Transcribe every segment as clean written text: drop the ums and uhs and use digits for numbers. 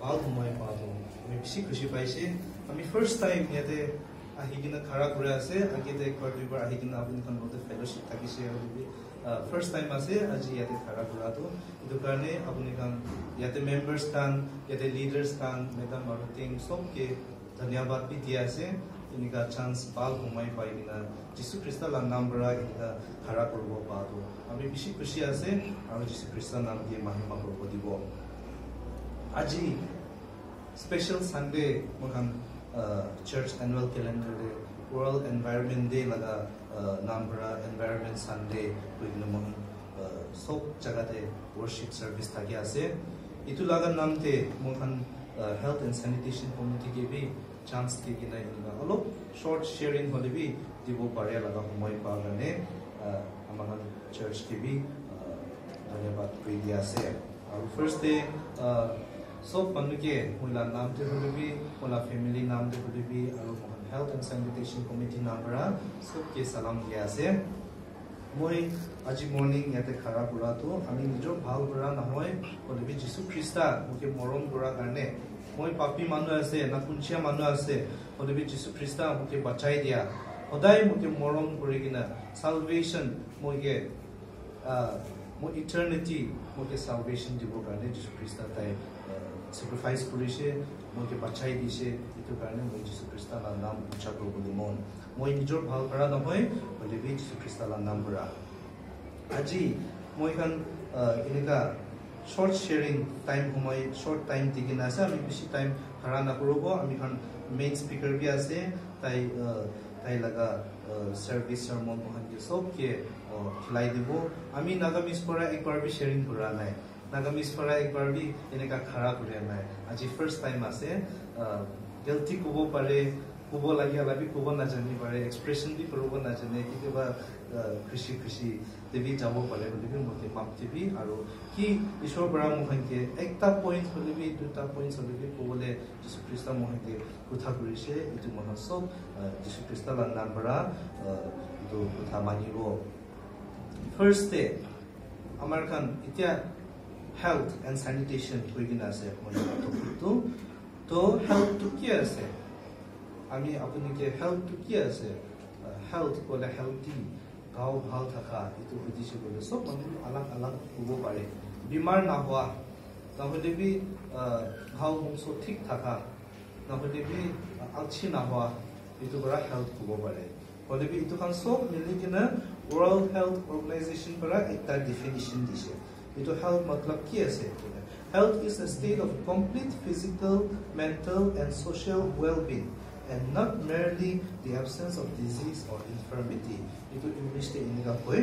ভাল সময় পাতো আমি বেশি খুশি পাইছে আমি ফাৰ্স্ট টাইম ইয়াতে আহি কিনা খাৰা কৰে আছে আগেতে একবাৰ দুইবাৰ আহি কিনা আপুনি কোন মতে ফেলোশিপ থাকিছে আৰু ফাৰ্স্ট টাইম আছে আজি ইয়াতে খাৰা কৰাটো এটো কাৰণে আপুনি কাম ইয়াতে মেম্বাৰ্স কাম ইয়াতে লিডাৰ্স কাম মেডাম আৰু টিম সবকে ধন্যবাদ भी दिया আছে इनका चांस बाल घुमाई पाई किना जिसु ख्रिस्ता ला नाम बरा इनका खरा करबो पातो আমি বেশি খুশি আছে আৰু যিশু খ্ৰীষ্টৰ নাম দিয়ে মহিমা কৰিব দিব আজি স্পেশাল সানডে মহান church annual calendar day world environment day লাগা নাম বৰা এনवायरमेंट সানডে কইনা মহান সব জায়গাতে ওয়ার্শিপ সার্ভিস থাকি আছে ইতু লাগা নামতে মহান হেলথ এন্ড স্যানিটেশন কমিটি কে भी চান্স কে কিনা ইনকা হলো শর্ট শেয়ারিং হলে भी দিব পারে লাগা সময় পাওয়ার কারণে আমার চার্চ কে भी ধন্যবাদ কই দিয়া আছে আর ফার্স্ট ডে সব মানুষকে মোলা নামতে হলে भी মোলা ফ্যামিলি নামতে হলে भी আর মহান হেলথ এন্ড স্যানিটেশন কমিটি নামরা সবকে সালাম দিয়া আছে মই আজি মর্নিং ইয়াতে খাৰা কৰাটো আমি নিজৰ ভাল কৰা নহয় হলে भी যিশু খ্ৰীষ্টা মোকে মৰম কৰা কাৰণে মই পাপী মানুহ আছে না কুঞ্চিয়া মানুহ আছে হলে भी যিশু খ্ৰীষ্টা মোকে বাঁচাই দিয়া সদায় মোকে মৰম কৰি কিনা সালভেশন মোকে মোৰ ইটাৰনিটি মোকে সালভেশন দিব কাৰণে যিশু খ্ৰীষ্টা তাই sacrifice কৰিছে মোকে বাঁচাই দিছে এটো কাৰণে মই যিশু খ্ৰীষ্টৰ নাম উচ্চাৰ কৰিবলৈ মন মই নিজৰ ভাল কৰা নহয় হলে भी যিশু খ্ৰীষ্টৰ নাম কৰা আজি মই কান এনেকা short sharing time সময় short time দিকিনা আছে আমি বেশি time হারা না করব আমি কান মেইন স্পিকার भी আছে তাই লাগা সার্ভিস সারমন মহান কে সবকে খিলাই দিব আমি নাগামিস করা একবার भी শেয়ারিং করা নাই নাগামিস করা একবার भी এনেকা খারা করে নাই আজি ফার্স্ট টাইম আছে গলতি কব পারে কব লাগিয়া লাগি কব না জানি পারে এক্সপ্রেশন भी করব না জানে কিবা খুশি খুশি দেবী যাব পারে বলি মতে মাপ দিবি আৰু কি ঈশ্বৰ পৰা মহানকে একটা পইণ্ট হলে भी দুটা পইণ্ট হলে भी কবলে যিশু খ্ৰীষ্ট মহানকে কথা কৰিছে এটো মহান সব যিশু খ্ৰীষ্টৰ নাম পৰা তো কথা মানিব ফাৰ্স্ট ডে আমাৰ কান এতিয়া হেলথ এন্ড স্যানিটেশন কইনা আছে তো হেলথ তো কি আছে আমি আপুনিকে হেলথ তো কি আছে হেলথ বলে হেলথি গাও ভাল থাকা এটো বুঝিছে বলে সব মানুষ আলাদা আলাদা হব পারে বিমার না হওয়া তাহলে भी গাও বংশ ঠিক থাকা তাহলে भी আলছি না হওয়া এটো বড় হেলথ হব পারে বলে भी এটো কান সব মিলি কিনা ওয়ার্ল্ড হেলথ অর্গানাইজেশন বড় একটা ডেফিনিশন দিছে এটো হেলথ मतलब কি আছে health is a state of complete physical mental and social well-being and not merely the absence of disease or infirmity. Ito English te inika hoy.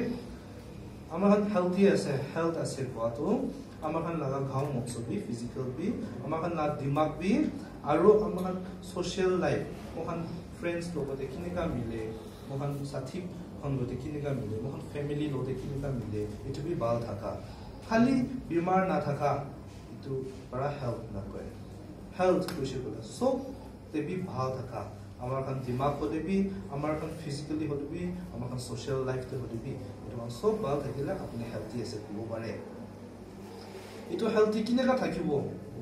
Amahan healthy ase health ase koato amahan laga ghau mokso bi physical bi amahan la dimag bi aro amahan social life mohan friends logote kinika mile mohan sathi khongote kinika mile mohan family logote kinika mile ito bi bal thaka khali bimar na thaka ito para health na koy health koise kola so ते भी भाव थका हमारा कन दिमाग को दे भी हमारा कन फिजिकली हो भी हमारा कन सोशल लाइफ ते हो भी इतो सब भाव थकिला अपने हेल्थी ऐसे को पारे इतो हेल्थी किने का থাকিবो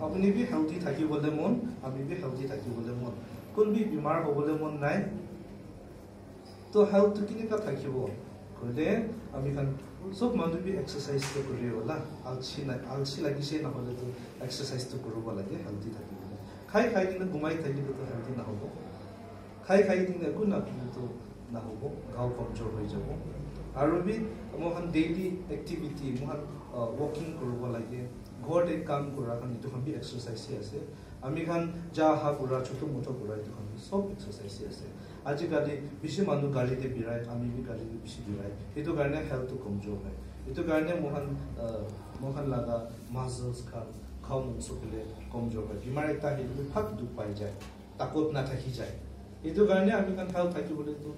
अपनी भी हेल्थी থাকি বলে মন আমি भी हेल्थी থাকি বলে মন কোন भी बीमार हो বলে মন নাই তো হেল্থ কিনে का থাকিবো কইলে আমি কান সব মানুহ भी एक्सरसाइज তো করি होला আলছি লাগিছে না হলে তো एक्सरसाइज তো করব লাগে হেল্থি থাকি খাই খাই দিনে ঘুমাই থাকিলে তো হেলদি না হব খাই খাই দিনে একো না তো না হব গাও কমজোর হয়ে যাব আৰু বি মহান ডেইলি এক্টিভিটি মহান ওয়াকিং কৰিব লাগে ঘৰত এক কাম কৰা কান ইটো বি এক্সাৰসাইজ আছে আমি কান যা হা কৰা ছোট মোটো কৰা ইটো সব এক্সাৰসাইজ আছে আজিকালি বেশি মানুহ গাড়ীতে বিৰাই আমি বি গাড়ীতে বেশি বিৰাই এটো কাৰণে হেলথটো কমজোৰ হয় এটো কাৰণে মহান লাগা মাসলস খান খাও মুসুকলে কমজোর হয় বিমার একটা হেলু ফাক দুখ পাই যায় তাকত না থাকি যায় এটো কাৰণে আমি কান হেলথ থাকি বলে তো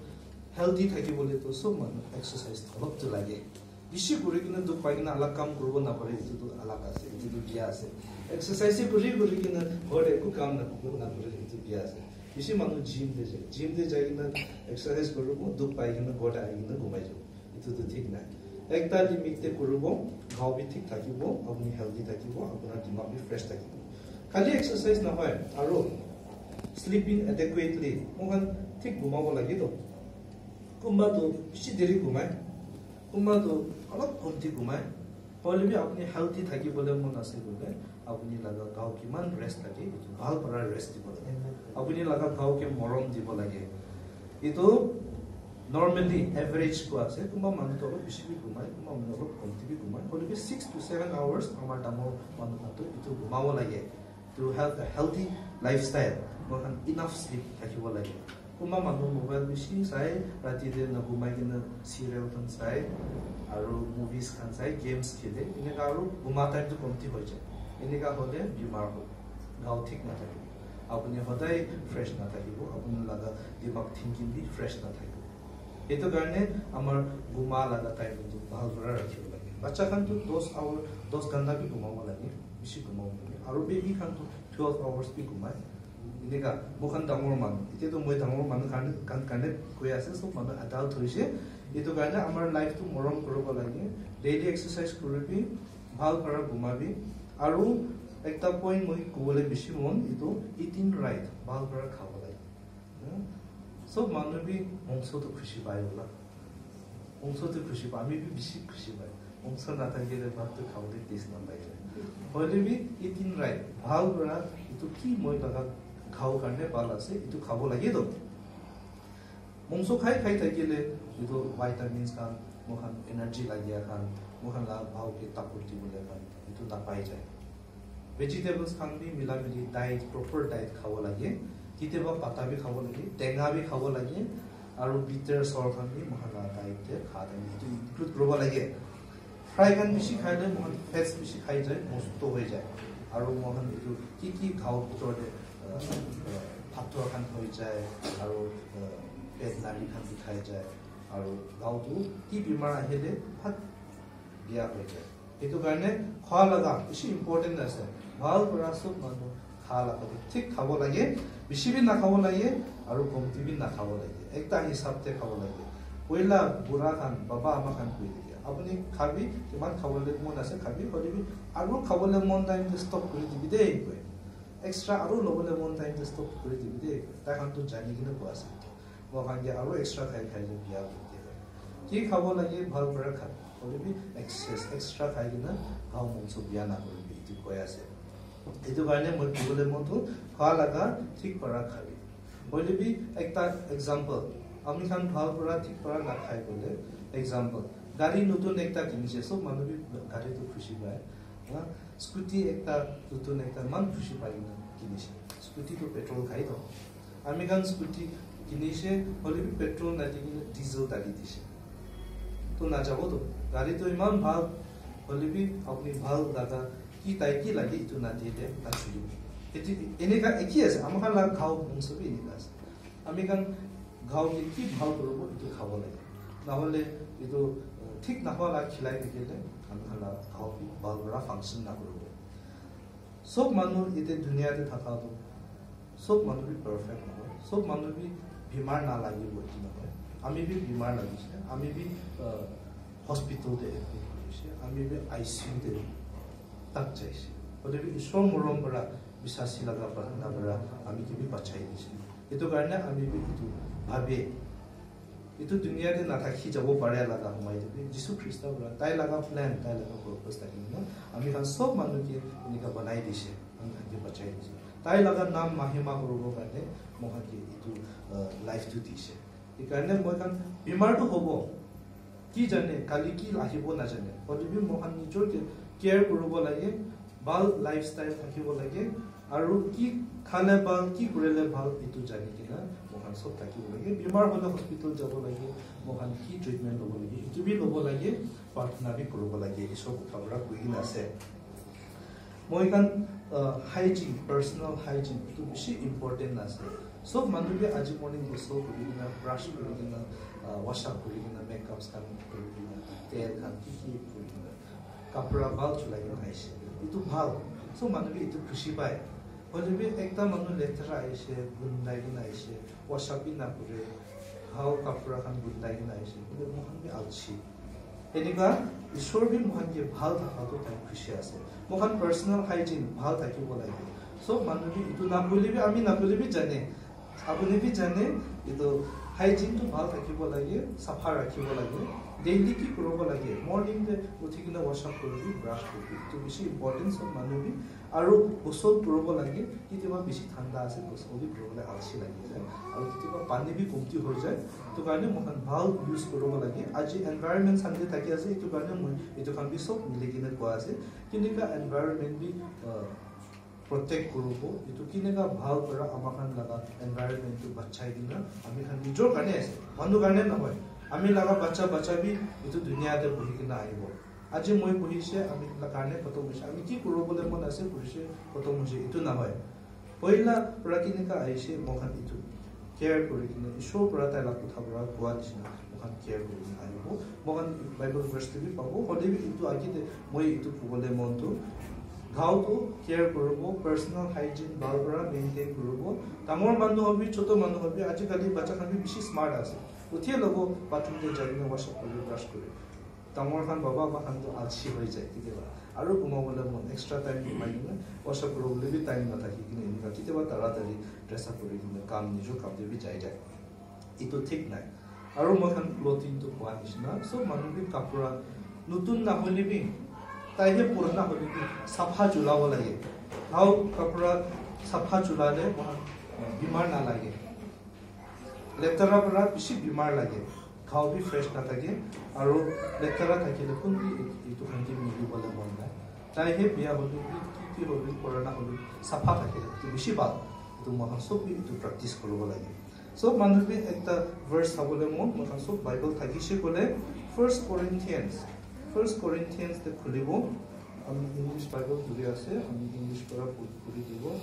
হেলদি থাকি বলে তো সব মানুহ এক্সারসাইজ অলপ তো লাগে বেশি করে কিনা দুখ পাই কিনা আলাদা কাম করব না পারে এটো তো আলাদা আছে এটো তো বিয়া আছে এক্সারসাইজ কৰি কিনা ঘরে একো কাম না করব না পারে এটো বিয়া আছে বেশি মানুহ জিম দে যায় কিনা এক্সারসাইজ করব দুখ পাই কিনা ঘরে আই কিনা ঘুমাই যাব এটো তো ঠিক নাই একটা লিমিটে করব গাও বি ঠিক থাকিব আপনি হেলদি থাকিব আপনার দিমাগ বি ফ্রেশ থাকিব খালি এক্সাৰসাইজ নহয় আৰু স্লিপিং এডেকুৱেটলি মোহন ঠিক ঘুমাব লাগে তো কোনোবাটো বেছি দেৰি ঘুমায় কোনোবাটো অলপ কমটি ঘুমায় হ'লেবি আপুনি হেল্থি থাকিবলৈ মন আছে বোলে আপুনি লগা গাঁও কিমান ৰেষ্ট লাগে এইটো ভাল পৰা ৰেষ্ট দিব লাগে আপুনি লগা গাঁওকে মৰম দিব লাগে এইটো নৰ্মেলি এভাৰেজ কো আছে কোনোবা মানুহটো অলপ বেছি ঘুমায় কোনোবা মানুহ অলপ কমটি ঘুমায় হ'লেবি 6 to 7 hours আমাৰ ডাঙৰ মানুহটো এইটো ঘুমাব লাগে to have a healthy lifestyle mohan enough sleep thakibo lage kuma manu mobile beshi sai rati de na gumai kina serial khan sai aru movies khan sai games khele ineka aru guma time to komti hoy jay eneka hole bimar ho gao thik na thake apuni hodai fresh na thakibo apuni laga dimag thinking bi fresh na thakibo eto karone amar guma laga time to bhal kora rakhibo lage bacha khan to 10 ghanta bi gumabo lage beshi gumabo lage আৰু baby খানটো 12 hours B ঘুমাই এনেকা মোখান ডাঙৰ মানুহ এতিয়াতো মই ডাঙৰ মানুহ কাৰণে কৈ আছে সব মানুহ এডাল্ট হৈছে এইটো কাৰণে আমাৰ লাইফটো মৰম কৰিব লাগে ডেইলি এক্সাৰসাইজ কৰিবি ভাল কৰা ঘুমাবি আৰু একটা পইণ্ট মই ক'বলৈ বেছি মন এইটো ইটিং ৰাইট ভাল কৰা খাব লাগে সব মানুহ বি অংশটো খুশি পায় ওলা অংশটো খুশি পায় আমি বি বেছি খুশি পায় অংশ নাথাকিলে ভাতটো খাবলৈ টেষ্ট নালাগে হ'লেবি ইটিং ৰাইট ভাল কৰা এইটো কি মই লগা খাওঁ কাৰণে ভাল আছে এইটো খাব লাগে তো মাংস খাই থাকিলে এইটো ভাইটামিনছ খান মোখান এনাৰ্জি লাগিয়া খান মোখান ভালকে তাকত দিবলৈ খান এইটো নাপাই যায় ভেজিটেবলছ খান বি মিলা মিলি ডায়েট প্ৰপাৰ ডায়েট খাব লাগে কেতিয়াবা পাতা বি খাব লাগে টেঙা বি খাব লাগে আৰু বিটাৰ চৰ খান বি মোখান ডায়েটে খাত এইটো ইনক্লুড কৰিব লাগে ফ্ৰাই খান বেছি খাইলে মোহন ফেটছ বেছি খাই যায় নষ্ট হৈ যায় আৰু মোহন এইটো কি খাওঁ ভিতৰতে ভাতৰ খান হৈ যায় আৰু পেট নাড়ী খান বিষাই যায় আৰু গাঁৱটো কি বেমাৰ আহিলে ভাত বিয়া হৈ যায় সেইটো কাৰণে খোৱা লগা বেছি ইম্পৰ্টেণ্ট আছে ভাল পৰা চব মানুহ খোৱা লগা ঠিক খাব লাগে বেছি বি নাখাব লাগে আৰু কমটি বি নাখাব লাগে একটা হিচাপতে খাব লাগে পইলা বুঢ়া খান বাবা আমা খান কৈ দিয়ে আপুনি খাবি কিমান খাবলৈ মন আছে খাবি কৰিবি আৰু খাবলৈ মন টাইমটো ষ্টপ কৰি দিবি দেই কৈ এক্সট্ৰা আৰু ল'বলৈ মন টাইমটো ষ্টপ কৰি দিবি দেই তাইখানটো জানি কিনে কোৱা আছে মই ভাঙি আৰু এক্সট্ৰা খাই যে বিয়া কৰি দিয়ে কি খাব লাগে ভাল পৰা খাবি কৰিবি এক্সট্ৰা খাই কিনে খাওঁ মঞ্চ বিয়া নকৰিবি এইটো কৈ আছে এইটো কাৰণে মই ক'বলৈ মনটো খোৱা লগা ঠিক কৰা খাবি কৰিবি একটা এক্সাম্পল আমি খান ভাল পৰা ঠিক কৰা নাখাই গ'লে এক্সাম্পল গাড়ী নতুন একটা কিনিছে সব মানুহ গাড়ীটো খুশি পায় স্কুটি একটা নতুন একটা মান খুশি পাই কিনিছে স্কুটিটো পেট্ৰল খাই তো আমি খান স্কুটি কিনিছে হলে পেট্ৰল নাদি কিনে ডিজেল দালি দিছে তো নাযাব তো গাড়ীটো ইমান ভাল হলে আপুনি ভাল লাগা কি তাই কি লাগে এইটো নাদিলে নাচুৰিব এটি এনেকা একি আছে আমাৰ খান লাগ খাওঁ চবেই এনেকা আছে আমি খান গাঁও কি ভাল কৰিব এইটো খাব লাগে নহ'লে এইটো ঠিক নাহোৱা খিলাই থাকিলে আমি খালা খাওঁ ভাল কৰা ফাংচন নকৰিব সব মানুহ এতিয়া দুনিয়াতে থকাটো সব মানুহ বি পাৰফেক্ট নহয় সব মানুহ বি বেমাৰ নালাগিব এইটো নহয় আমি বি বেমাৰ লাগিছে আমি বি হস্পিটেলতে কৰিছে আমি বি ICUতে তাক যাইছে গতিকে ঈশ্বৰ মৰম পৰা বিশ্বাসী লগা প্ৰাৰ্থনা পৰা আমি কি বি বাচাই দিছে এইটো কাৰণে আমি বি এইটো ভাবে এইটো দুনিয়াতে নাথাকি যাব পাৰে লগা সময় দিবি যীশু খ্ৰীষ্টৰ পৰা তাই লগা প্লেন তাই লগা পাৰপাছ থাকিব ন আমি খান সব মানুহকে এনেকা বনাই দিছে আমি বাচাই দিছে তাই লগা নাম মাহিমা কৰিবৰ কাৰণে মহাকে এইটো লাইফটো দিছে সেইকাৰণে মই খান বেমাৰটো হ'ব কি জানে কালি কি আহিব নাজানে হ'লেবি মহান নিজৰ কেয়াৰ কৰিব লাগে ভাল লাইফষ্টাইল থাকিব লাগে আৰু কি খালে ভাল কি কৰিলে ভাল এইটো জানি কিনা মহান সব থাকিব লাগে বেমাৰ হ'লে হস্পিটেল যাব লাগে মহান কি ট্ৰিটমেণ্ট ল'ব লাগে এইটো বি ল'ব লাগে প্ৰাৰ্থনা বি কৰিব লাগে ঈশ্বৰ কথাবিলাক কৈ কিনে আছে মই কাৰণ হাইজিন পাৰ্চনেল হাইজিন এইটো বেছি ইম্পৰ্টেণ্ট আছে সব মানুহে আজি মৰ্ণিং গোসল কৰি কিনে ব্ৰাছ কৰি কিনে ৱাশ্ব আপ কৰি কিনে মেকআপ স্কান কৰি কিনে তেল খান কি কৰি কিনে কাপোৰা ভাল চলাই কিনে আহিছে এইটো ভাল সব মানুহে এইটো খুচি পায় হ'লেবি একটা মানুহ লেতেৰা আহিছে গুন্দাই কিনে আহিছে ৱাশ্ব আপ বি নকৰে হাও কাপোৰা খান গুন্দাই কিনে আহিছে মহান বি আলচি এনেকুৱা ঈশ্বৰ বি মহানকে ভাল থকাটো তাই খুচি আছে মহান পাৰ্চনেল হাইজিন ভাল থাকিব লাগে So মানুহে ইটো না বলিবি আমি না বলিবি জানে আপুনি বি জানে ইটো হাইজিন তো ভাল থাকিব লাগে সাফা ৰাখিব লাগে ডেইলি কি কৰিব লাগে মৰ্নিং দে উঠি কিনে wash up কৰিবি ব্ৰাছ কৰিবি তো বেছি ইম্পৰ্টেন্স অফ মানুহে আৰু গোসল কৰিব লাগে কেতিয়াবা বেছি ঠাণ্ডা আছে গোসল বি কৰিবলৈ আলসি লাগি যায় আৰু কেতিয়াবা পানী বি কমতি হৈ যায় তো কাৰণে মই ভাল ইউজ কৰিব লাগে আজি এনভায়ৰনমেন্ট সানডে থাকি আছে এইটো কাৰণে মই এইটো কাম বি সব মিলি কিনে কোৱা আছে কিনেকা এনভায়ৰনমেন্ট বি protect korobo itu kinega bhal kora amakan laga environment to bachai dina ami khan nijor karne ase manu karne na hoy ami laga bacha bi itu dunia te bohi kina aibo aji moi bohise ami la karne koto bohise ami ki korobo le mon ase bohise koto moje itu na hoy poila pura kinega aise mohan itu care kori kina isho pura ta la kotha pura koa disina mohan care kori kina aibo mohan bible verse te bi pabo hodebi itu agite moi itu pugole mon to How to care korobo, personal hygiene balbara maintain korobo. Tamor manu hobi, choto manu hobi. Aji kali bacha khan bi bishi smart ase. Uthiye logo bathroom te jai na wash up kore, brush kore. Tamor khan baba khan to alsi hoi jai kiteba. Aru gumabole mon extra time mai na wash up korobo le bi time na thaki kine enika kiteba taratari dress up kore kine kam nijo kam de bi jai jai. Ito thik nai. Aru mo khan clothing to kwa nishna. So manu bi kapura nutun na holi bi ताइहे पुराना होली की सफा चुलाव लगे how कपड़ा सफा चुलाले बीमार ना लगे लेतरा परा BC बीमार लगे खाओ भी फ्रेश ना लगे और लेतरा थाकिले कोन भी इतो हंदी मिली बोले मन ना ताइहे बिया होली की होली पुराना होली सफा थाकिले तो बिसी बात तो महन सब भी तो प्रैक्टिस करबो लगे सब मानु भी एकता वर्स हाबले महन सब बाइबल थाकिसे कोले First Corinthians the Kulibo, English Bible Julia say, English para Kulibo.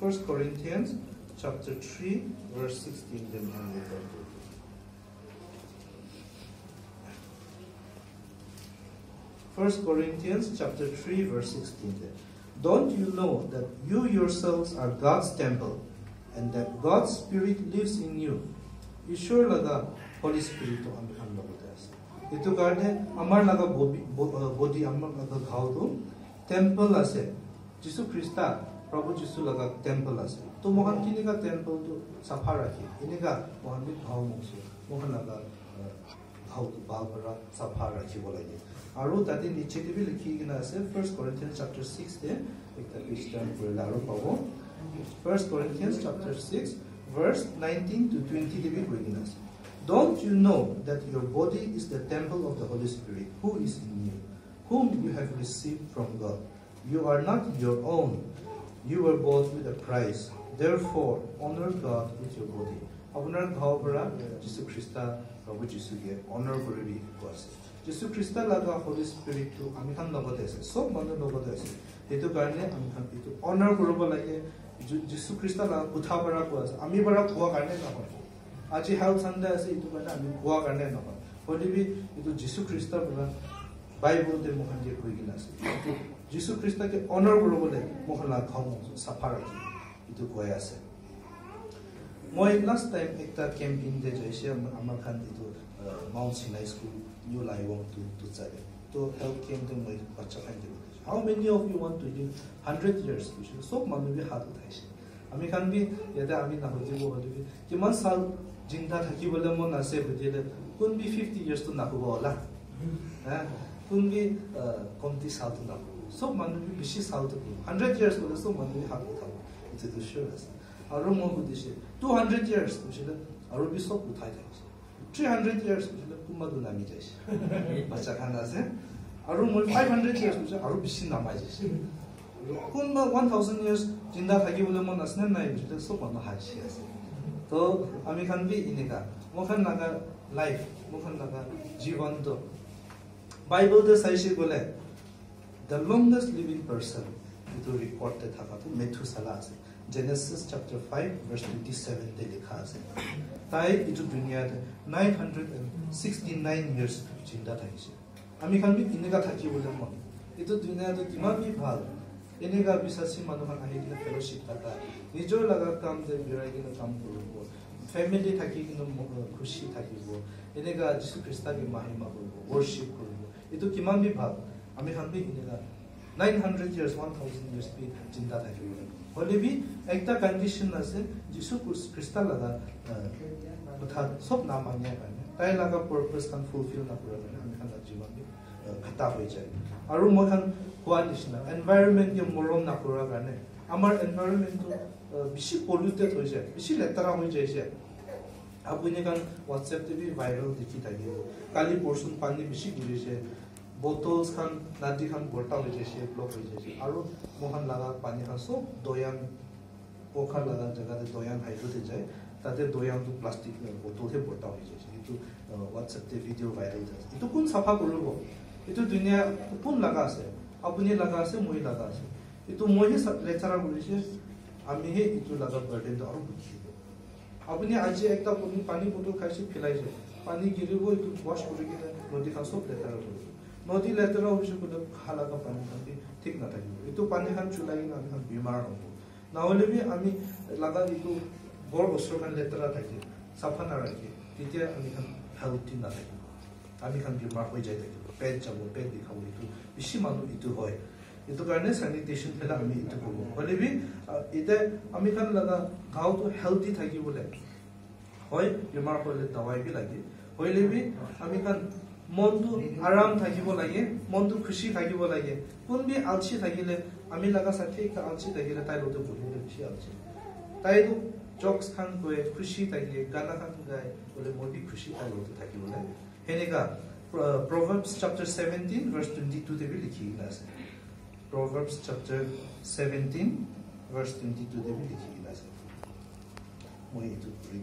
First Corinthians chapter 3 verse 16 then First Corinthians chapter 3 verse 16 then. Don't you know that you yourselves are God's temple and that God's Spirit lives in you? You sure laga Holy Spirit to amhan logo itu karne amar laga body amar laga ghau to temple ase jisu krista prabhu jisu laga temple ase to mohan kinika temple to safa rakhi inika mohan bi ghau mose mohan laga ghau to balbara safa rakhi bolage aru tati niche te bi likhi gina ase 1 Corinthians chapter 6 te ekta christian porela aru pabo 1 Corinthians chapter 6 verse 19 to 20 te bi hoigina ase Don't you know that your body is the temple of the Holy Spirit, who is in you, whom you have received from God? You are not your own. You were bought with a price. Therefore, honor God with your body. Apunar ghau para Jesu Christa Prabhu Jesu ge honor koribi koase. Jesu Christa laga Holy Spirit to ami khan logote ase. Sob manu logote ase. Etu karne ami khan etu honor koribo lage. Jesu Christa laga kutha para koase. Ami para koa karne na hoy. আজি হাউ Sunday আছে ইটো কাৰণে আমি কোৱা কাৰণে নহয় হলিবি ইটো যিশু খ্ৰীষ্টৰ পৰা বাইবলতে মহান যে কৈ গিলা আছে ইটো যিশু খ্ৰীষ্টকে অনাৰ কৰিবলৈ মহলা খাও সাফা ৰাখি ইটো কৈ আছে মই লাষ্ট টাইম একটা ক্যাম্পিং দে যাইছে আমাৰ খান ইটো মাউন্ট সিনাই স্কুল নিউ লাইৱং টু যায় তো হেল্থ ক্যাম্প দে মই বাচ্চা খান দে how many of you want to live 100 years সব মানুহে হাত উঠাইছে আমি খান বি ইয়াতে আমি না হজিব হলিবি কিমান সাল जिंदा থাকিবলৈ মন আছে বুজিলে কোন বি 50 ইয়ার্স তো নাকব ওলা হ্যাঁ কোন বি কমতি সাল তো নাকব সব মানুহ বি বেছি সাল তো 100 ইয়ার্স বলে সব মানুহ হাত উঠাব ইটো তো শিওর আছে আৰু মই বুজিছে 200 ইয়াৰ্স বুজিলে আৰু বি সব উঠাই যাইছে 300 ইয়াৰ্স বুজিলে কুমাদু নামি যাইছে বাচ্চা খান আছে আৰু মই 500 ইয়াৰ্স বুজিলে আৰু বেছি নামাই যাইছে কোন 1000 ইয়ার্স জিন্দা থাকিবলৈ মন আছে নাই বুজিলে সব মানুহ হাসি আছে तो आमी खान भी इनेका मोखन नागा लाइफ मोखन नागा जीवन तो बाइबल दे साइसे बोले द लॉन्गेस्ट लिविंग पर्सन इतो रिकॉर्ड ते थाका तो मेथुसेला আছে जेनेसिस चैप्टर 5 वर्स 27 ते लिखा আছে ताई इतो दुनिया 969 इयर्स जिंदा थाइसे आमी खान भी इनेका थाकी बोले मन इतो दुनिया तो किमान भी ভাল এনেকা বিশ্বাসী মানুহ আহি কিনে ফেলোশিপ থাকা নিজৰ লগা কাম যে বিৰাই কিনে কাম কৰিব ফ্যামিলি থাকি কিনে খুশি থাকিব এনেকা যিশু খ্ৰীষ্টকে মাহিমা কৰিব worship কৰিব এটো কিমান বি ভাল আমি খান বি এনেকা 900 years 1000 years be jinda thakibole hole bi ekta condition ase jisu krista laga kotha sob na manya kane tai laga purpose kan fulfill na kura kane ami kan jiwan bi khata hoi jai aru mohan hua nishna environment ke morom na kura kane amar environment to bishi polluted hoi jai bishi letara hoi jai jai apuni kan WhatsApp te bi viral dikhi thaki kali portion pani bishi giri jai bottles kan nadi kan gorta hoi jai block hoi jai aru mohan laga pani kan sob doyan pokhar laga jaga te doyan hydro te jai tate doyan tu plastic bottle te borta hoi jai itu WhatsApp te video viral jai itu kun safa koribo itu dunia kun laga ase apuni laga ase moi laga ase itu moi lecturer bolishe ami he itu laga burden to aru buji apuni aji ekta pani bottle khaisi philai jai pani giribo itu wash kori kine nodi kan sob lecturer koribo nodi lecturer hoise kole khala ka pani kan ঠিক না থাকিব itu pani kan chulai na ami kan bimar hobo na hole bi ami laga itu bor bosor kan lecturer thaki safa na rakhi titia ami kan healthy na thaki ami kan bimar hoi jai thaki pet jabo pet dikhabo itu bishi manu itu hoy itu karone sanitation phela ami itu hobo hole bi ite ami kan laga gao to healthy thaki bole hoy bimar hole dawai bi lagi hoile bi ami kan মনটো আরাম থাকিব লাগে মনটো খুশি থাকিব লাগে কোন B আলছি থাকিলে আমি লাগা সাথে একটা আলছি থাকিলে তাই লোতে বলিলে বেশি আলছি তাই তো জকস খান কই খুশি থাকিলে গানা খান গায় বলে মই বি খুশি তাই লোতে থাকিবলে হেনেকা Proverbs chapter 17 verse 22 তে বি লিখি আছে Proverbs chapter 17 verse 22 তে বি লিখি আছে মই এটো পড়ি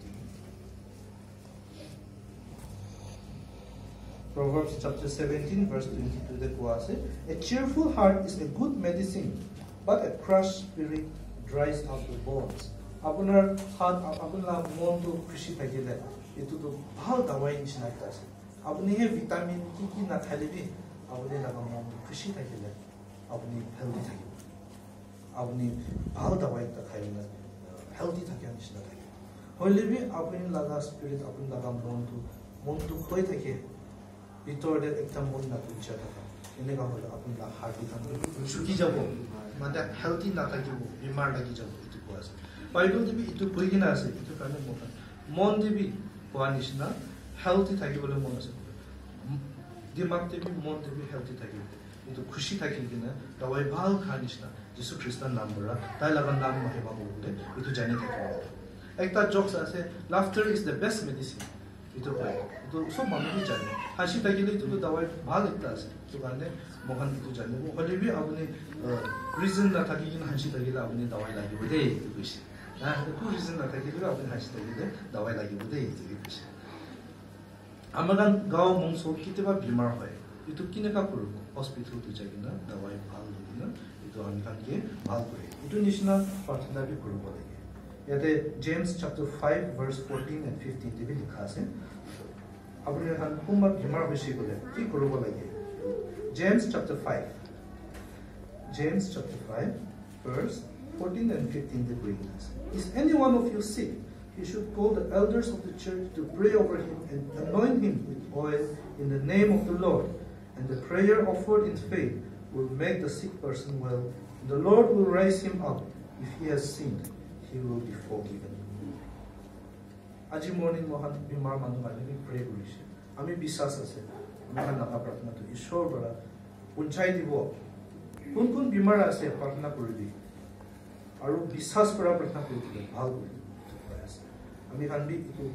Proverbs chapter 17 verse 22 the quote a cheerful heart is a good medicine but a crushed spirit dries up the bones apunar heart apunla mon to khushi thakile etu to bhal dawai nishna ekta ase apuni he vitamin ki na khalibi apuni laga mon to khushi thakile apuni healthy thakibo apuni bhal dawai ta khaile healthy thakya nishna thakile hoile bi apuni laga spirit apuni laga mon to khoi thake ভিতরে একটা মন না তুলছে থাকা এনেকা হলে আপনার heart became শুকি যাব মানে হেলথি না থাকিব বিমার লাগি যাব এটু কোয়া আছে বাইবেল দিবি এটু কই কিনা আছে এটু কারণে মন দিবি কোয়া নিচিনা হেলথি থাকিবলে মন আছে দিমাগ দিবি মন দিবি হেলথি থাকিব এটু খুশি থাকিল কিনা দাৱাই ভাল খা নিচিনা যিশু খ্ৰীষ্টান নাম বৰা তাই লাগা নাম মাহিবা বলে এটু জানি থাকিব একটা জোকস আছে laughter is the best medicine itu koi itu so manu bi jane hashi tagile itu dawai bhal ekta ase to karone mohan itu jane bo hole bi apni reason na thaki kin hashi tagile apni dawai lagibo de itu bishi na ko reason na thakile apni hashi tagile dawai lagibo de itu bishi amagan gao mongso kiteba bimar hoy itu kineka korbo hospital to jagina dawai bhal dina itu ami kan ke bhal kore itu nishna prarthana bi korbo lage yate James chapter 5 verse 14 and 15 te bi likha ase apni han kumma bimar beshi bole ki korobo lage James chapter 5 verse 14 and 15 te bring us is any one of you sick he should call the elders of the church to pray over him and anoint him with oil in the name of the Lord and the prayer offered in faith will make the sick person well and the Lord will raise him up if he has sinned he will be forgiven. Aji morning mohan bimar manu mali pray korise. Ami biswas ase. Mohan naga prarthana to Ishwar bara punchai dibo. Kun bimar ase prarthana koribi. Aru biswas kora prarthana koribi bhal koribi. Ami kan bi itu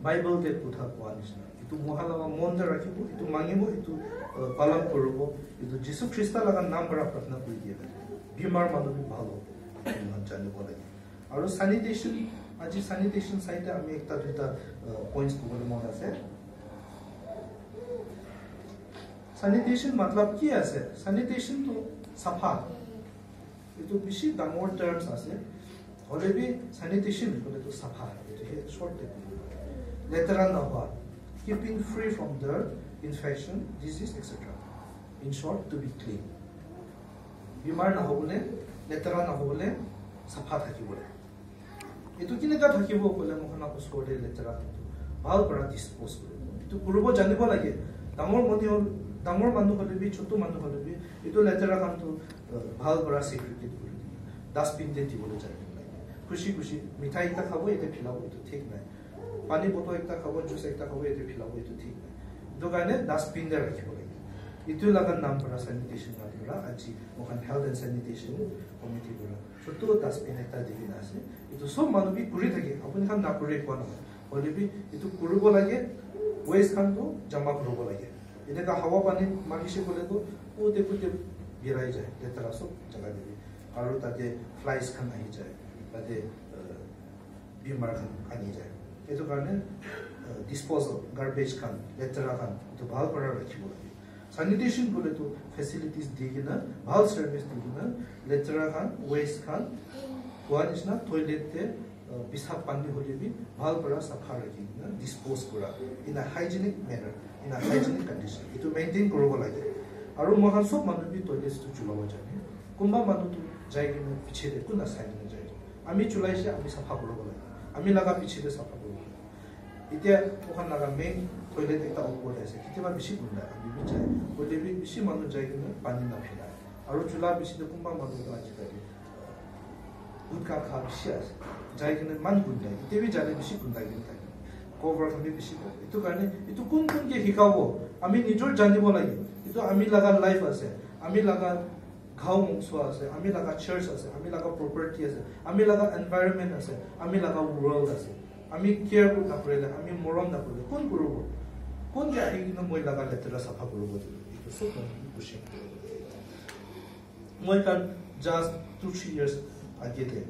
Bible te kotha koa nisna. Itu mohan laga mon de rakhibo, itu mangibo, itu palan koribo, itu Jisu Krista laga naam bara prarthana kori diye. Bimar manu bi bhal hobo. জানিব লাগে আৰু sanitation সাইডে আমি একটা দুটা points কবলে মন আছে স্যানিটেশন मतलब কি আছে স্যানিটেশন তো সাফা এটো বেশি ডাঙৰ টার্মস আছে হলে বি স্যানিটেশন বলে তো সাফা এটো শর্ট টেক লেটারা না হওয়া keeping free from dirt infection disease etc in short to be clean বিমার না হবলে লেটারা না হবলে সাফা থাকিবলে এটো কিনেকা থাকিব বলে মখনা ওচৰতে লেটাৰা ভাল পৰা ডিসপোজ কৰিব এটো কৰিব জানিব লাগে ডাঙৰ মনি হল ডাঙৰ মানুহ হ'লে বি ছোট মানুহ হ'লে বি এইটো লেতেৰা কামটো ভাল কৰা সেগ্ৰিগেট কৰি দিবি ডাস্টবিন দে দিবলৈ যায় খুশি খুশি মিঠাই এটা খাব এতে ফিলাব এইটো ঠিক নাই পানী বটল একটা খাব জুস একটা খাব এতে ফিলাব এইটো ঠিক নাই এইটো কাৰণে ডাস্টবিন দে ৰাখিব লাগে এইটো লাগাৰ নাম পৰা স্যানিটেশন কৰা আজি ওখান হেলথ এন্ড স্যানিটেশন কমিটি কৰা ছোট ডাস্টবিন এটা দি আছে এইটো সব মানুহ বি কৰি থাকে আপুনি খান না কৰি কোৱা নহয় হ'লে বি এইটো কৰিব লাগে ওয়েস্ট খানটো জমা কৰিব লাগে এনেকা হাৱা পানী মাগিছে ক'লেতো ওতে পুতে গিৰাই যায় লেতেৰা সব জাগা দিবি আৰু তাতে ফ্লাইজ খান আহি যায় তাতে বিমাৰ খান আনি যায় এইটো কাৰণে ডিসপোজাল গাৰ্বেজ খান লেতেৰা খান এইটো ভাল কৰা ৰাখিব লাগে স্যানিটেশন ক'লেতো ফেসিলিটিজ দি কিনা ভাল সাৰ্ভিস দি কিনা লেতেৰা খান ওয়েস্ট খান কোৱা নিচিনা টয়লেটতে পিসাব পানী হ'লে বি ভাল কৰা সাফা ৰাখি কিনা ডিসপোজ কৰা in a hygienic manner in a hygienic condition. It will maintain korbo lage. Aru mohan sob manu bi toilet to chulawa jane. Kumba manu to jai gine piche de kuna side ne jai. Ami chulai se ami safa korbo lage. Ami laga piche de safa korbo lage. Itia mohan laga main toilet ekta opor ase. Kitiba bishi gunda ami bi jai. Bole bi bishi manu jai gine pani na phila. Aru chula bishi de kumba manu to aji kare. Udka kha bishi ase. Jai gine man gunda. Itia bi jale bishi gunda gine. Cover kami bishi kore. Itu karne itu kun ke hikabo. Ami nijor janibo lagi. Itu ami laga life ase. Ami laga ghau mungswa ase. Ami laga church ase. Ami laga property ase. Ami laga environment ase. Ami laga world ase. Ami care na korele. Ami moron na korele. Kun kurubo. Kun ke ahi na moi laga letera safa kurubo. Itu so kan pushing. Moi kan just 2-3 years agete.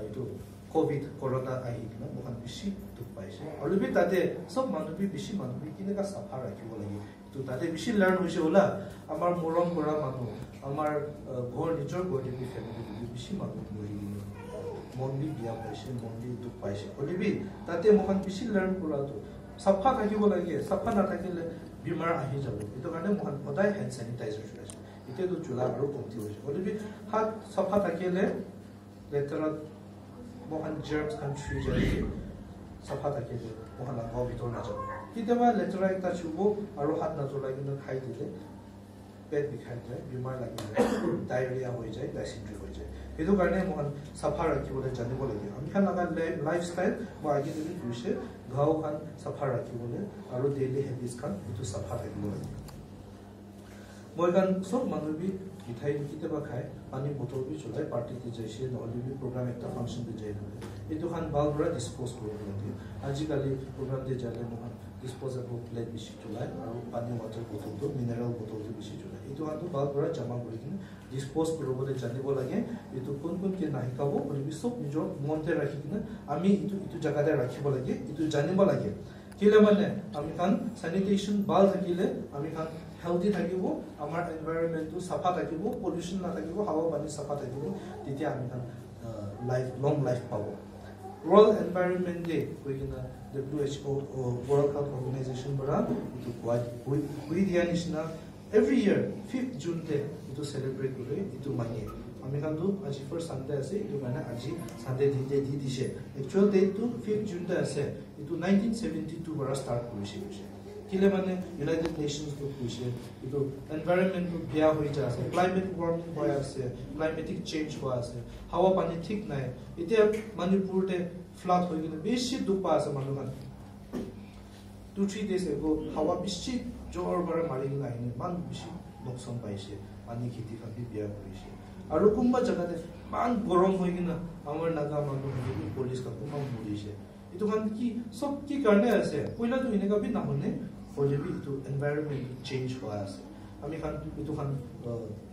Itu COVID corona ahi na mohan bishi tuk paise aru bi tate sob manu bi bishi manu bi kine ka safa rakhibo lagi to tate bishi learn hoise hola amar morom kora manu amar ghor nijor body bi family bi bishi manu mori mon bi biya paise mon bi tuk paise aru bi tate mohan bishi learn kora to safa rakhibo lagi safa na thakile bimar ahi jabo eto kane mohan hodai hand sanitizer chulaise ite to chula aru komti hoise aru bi hat safa thakile letera mohan germs kan chui jai safa take de mohan la gaw bitor na jab kitaba letera ekta chubo aru hat na jolai gina khai dile pet bikhai jai bimar lagi diarrhea hoi jai dysentery hoi jai etu karne mohan safa rakhibole janibo lage ami khan laga lifestyle mo agi de duise gaw khan safa rakhibole aru daily habits khan etu safa rakhibo lage moi kan sob manu bi মিঠাই কিতেবা খায় পানী বোতল B চলাই পাৰ্টিতে যাইছে নহলে B programme একটা function দি যায় এইটো খান ভাল কৰা ডিসপোজ কৰিব লাগে আজিকালি প্ৰগ্ৰাম দি যালে নহয় ডিসপোজেবল প্লেট বেছি চলাই আৰু পানী ওয়াটাৰ বোতলটো মিনাৰেল বোতলটো বেছি চলাই এইটো খানটো ভাল কৰা জমা কৰি কিনে ডিসপোজ কৰিবলৈ জানিব লাগে এইটো কোন কোন কে নাই খাব বুলি সব নিজৰ মনতে ৰাখি কিনে আমি এইটো জায়গাতে ৰাখিব লাগে এইটো জানিব লাগে কিলে মানে আমি খান স্যানিটেশন ভাল থাকিলে আমি খান healthy থাকিব আমাৰ এনভায়ৰনমেন্টটো সাফা থাকিব পলিউশন না থাকিব হাৱা পানী সাফা থাকিব তেতিয়া আমি লাইফ লং লাইফ পাব ওয়াৰ্ল্ড এনভায়ৰনমেন্ট ডে কইনা WHO ওয়াৰ্ল্ড হেলথ অৰ্গানাইজেশন পৰা ইটো কুই দিয়া নিচিনা এভৰি ইয়াৰ 5th জুন তে ইটো সেলিব্ৰেট কৰে ইটো মানে আমি কান্দু আজি ফার্স্ট সানডে আছে ইটো মানে আজি সানডে দি দিছে actual date two 5th June তে আছে ইটো 1972 পৰা স্টাৰ্ট কৰিছে কিলে মানে ইউনাইটেড নেশনস তো কৈছে ইটো এনভায়রনমেন্ট তো বিয়া হৈ যাছে ক্লাইমেট ওয়ার্মিং হৈ আছে ক্লাইমেটিক চেঞ্জ হৈ আছে হাৱা পানী ঠিক নাই এতিয়া মণিপুৰতে ফ্লাড হৈ গলে বেছি দুপা আছে মানুহমান 2-3 days ago হাৱা বেছি জোৰ পৰা মাৰি নাই মান বেছি লোকসান পাইছে পানী খেতি খাতি বিয়া কৰিছে আৰু কোনবা জাগাতে মান গৰম হৈ কিনা আমাৰ নাগা মানুহ পুলিচ কা কোনবা মৰিছে ইটো খান কি সব কি কাৰণে আছে কইলা তো এনেকা বি না হনে ফলে বি ইটো এনভায়রনমেন্ট চেঞ্জ হৈ আছে আমি খান ইটো খান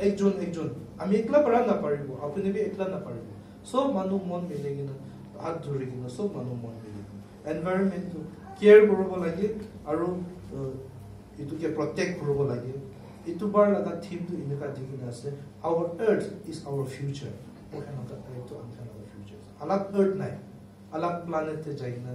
একজন আমি একলা পৰা না পাৰিব আপুনি বি একলা না পাৰিব সব মানুহ মন মিলে কিনা হাত ধৰি কিনা সব মানুহ মন মিলে এনভায়ৰনমেন্ট কেয়াৰ কৰিব লাগে আৰু ইটোকে প্ৰটেক্ট কৰিব লাগে ইটো বাৰ লগা থিম তো এনেকা দি কিনা আছে আওয়াৰ আৰ্থ ইজ আওয়াৰ ফিউচাৰ ওখানকা এইটো আমাৰ ফিউচাৰ আলাগ আর্থ নাই alag planet te jaina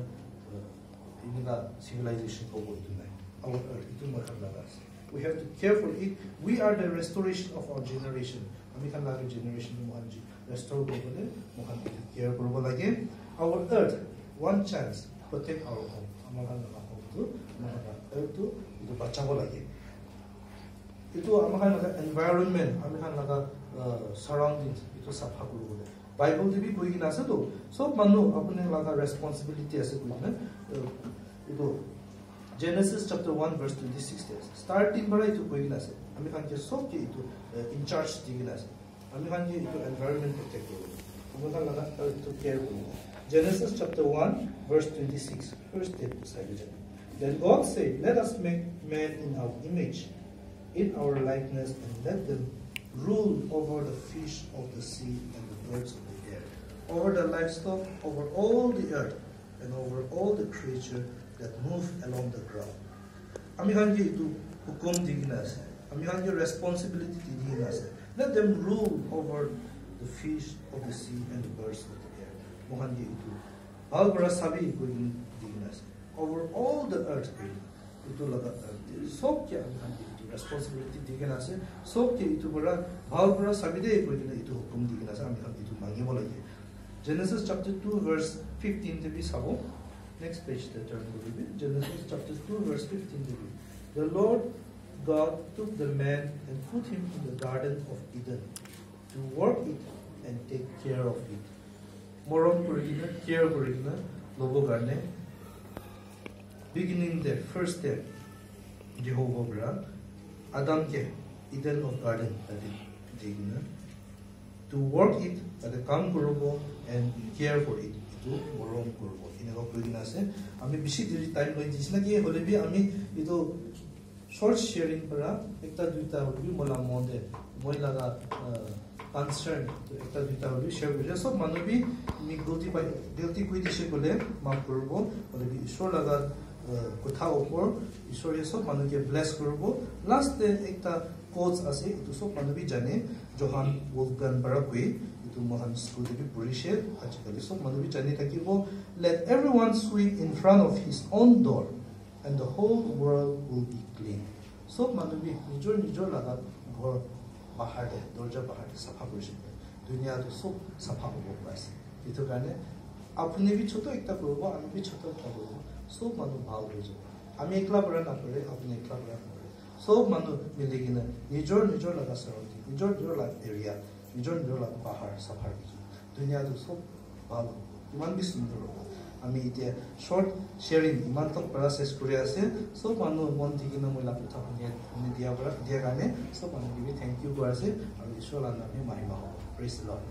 inga civilization ko boitu nai our earth itu makan lagas we have to care for it we are the restoration of our generation ami kan laga generation mohanji restore ko bole mohan care korbo lage our earth one chance protect our home amar kan laga home to earth to itu bachabo lage itu amahan laga environment amahan laga surroundings itu safa kuru bole Bible de bi koi gina ase to sob manu apne laga responsibility ase koi na itu Genesis chapter 1 verse 26 says starting bara itu koi gina ase ami khan ke sob ke itu in charge digina ase ami khan ke itu environment protect koro amata laga itu care koro Genesis chapter 1 verse 26 first step side then God said let us make man in our image in our likeness and let them rule over the fish of the sea and the birds of the air over the livestock over all the earth and over all the creature that move along the ground ami khan ke itu hukum digina ase ami khan ke responsibility digina ase let them rule over the fish of the sea and the birds of the air mohan ke itu bal bara sabi ko digina ase over all the earth itu laga sob ke ami khan ke responsibility digina ase sob ke itu bara bal bara sabi de ko itu hukum digina ase ami khan itu mangi bola ye Genesis chapter 2 verse 15 te bi sabo next page the turn will be Genesis chapter 2 verse 15 to be the Lord God took the man and put him in the garden of Eden to work it and take care of it moron korigina care korigina lobo garne beginning the first step Jehovah bra Adam ke Eden of garden adi digina to work it at the kam korobo and care for it itu moron korobo inego korigina ase ami bishi diri time loi disna ki hole bi ami itu short sharing para ekta duita hobi mola monde moi laga concern ekta duita hobi share kore sob manu bi mi guilty koi dishe kole maaf korobo hole bi ishor laga kotha opor ishor ye sob manu ke bless korobo last de ekta quotes ase itu sob manu bi jane Johann Wolfgang Barakui itu mohan school de bi purishe ajikali sob manu bi jane takibo let everyone sweep in front of his own door and the whole world will be clean sob manu bi nijor laga ghor bahar de dorja bahar de safa korishe dunia to sob safa hobo paise itu kane apni bi choto ekta korobo ami bi choto ekta korobo sob manu bhal hoje ami ekla kora na kore apni ekla kora na kore sob manu miligina nijor laga surrounding nijor laga area nijor laga bahar safa ki dunia to sob bhal iman bi sundor আমি এতিয়া short sharing ইমান তক process কৰি আছে সব মানুহ মন থেকে না মইলা কথা শুনি দিয়া কাৰণে সব মানুহ থ্যাংক ইউ কৰি আছে আৰু ঈশ্বৰৰ নামে মহিমা হ'ব প্ৰেজ দি লৰ্ড